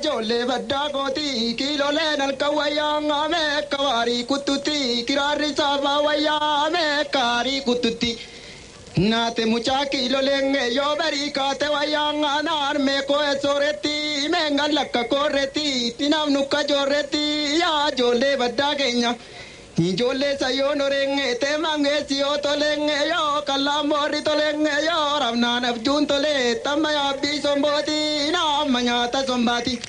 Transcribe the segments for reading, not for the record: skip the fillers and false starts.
jolle badda koti kilo le nal kawaya me kawari kututi kirari sava waya me kari kututi nate mucha kilo lenge yo bari kate waya nar me ko soreti me ngalaka koreti tinam nuka joreti ya jolle badda kenya jolle sayo norenge te mange sio tolenge yo kalamori tolenge yo ramna nabjun tole tamaya bisomboti na manyata sombati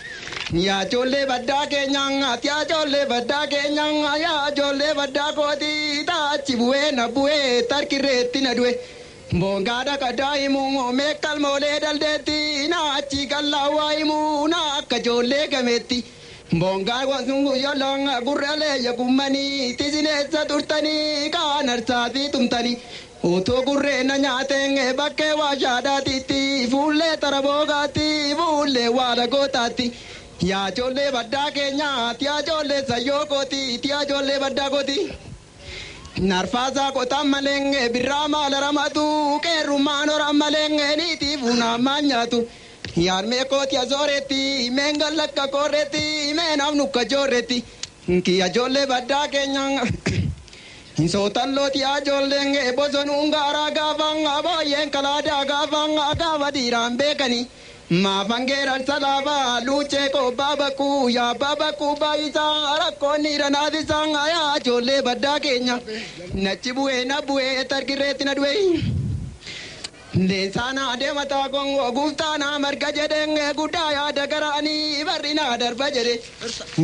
ya jolle badda kenya ya jolle badda kenya ya jolle badda kodi ta chibue na bue tarkireti na due bongada kadai mu me kalmole daldeti na chigalla waimu na kajolle gameti bonga wansungu yolanga gurrale yakumani tizine saturtani kanar sadi tumtani oto gurre na nyatenge bakke wajada titi fulle tarabogati fulle wala gotati ya jolle badda kenya tia jolle sayokoti tia jolle badda goti narfaza kota malenge birama laramatu kerumano ramalenge niti funa manyatu यार में को त्या जोरेती मेंगल का कोरेती मैं नाम नुका जोरेती किया जोले बड्डा के न्यांग सोतन लो त्या जोलेंगे बोझन उंगारा गावंगा वो ये कलाडा गावंगा गावदी रामबे कनी माँ बंगेरन सलावा लूचे को बाबकू या बाबकू बाईसा रखो नीरनादी संग आया जोले बड्डा के न्यांग नचिबुए नबुए तरकिरेती नडुए Desana demata gongo gustana margaje denge gudaya dagarani barina darbajere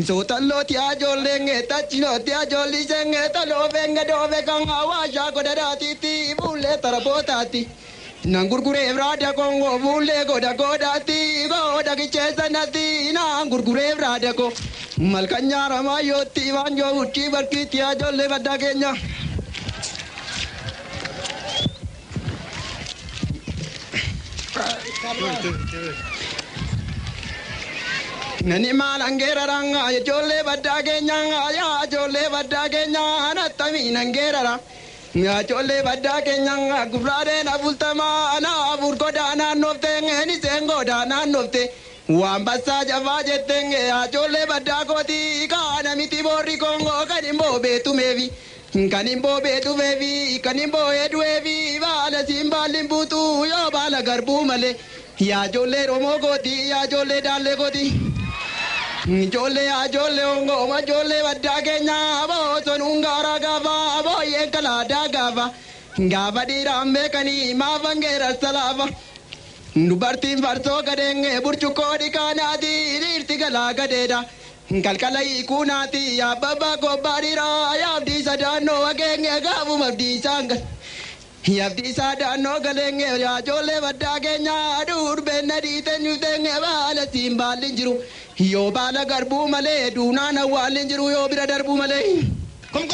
so tallo tia jollenge tachino tia jolli senge talo venga dove kanga washa godara titi bulle tarapotati nangurgure vrada gongo bulle goda godati goda kichesanati nangurgure vrada ko malkanya ramayoti wanjo utti barki tia jolle badagenya Nani malangera ranga jolle badda kenya ya jolle badda kenya na tami nangera ra ya jolle badda kenya gufrade na bultama na burgoda na nofte ngeni sengo da na nofte wambasa javaje tenge ya jolle badda koti kana miti borri kongo kanimbo betu mevi kanimbo betu mevi kanimbo edwevi bala simbalimbutu yo bala garbu male ya jolle romo goti ya jolle dale goti jolle ya jolle ongo ma jolle badda kenya bo sonungara gava bo ye kala da gava gava di rambe kani ma vangera salava nubarti varso kadenge burchuko di kanadi nirti gala gadeda kalkalai kunati ya baba ko barira ya di sadano agenge gavu mabdi sangal Yabdi sada no galenge ya jolle badda kenya dur benadi tenu tenge bala simbalinjiru yo bala garbu male duna na walinjiru yo bira darbu male kom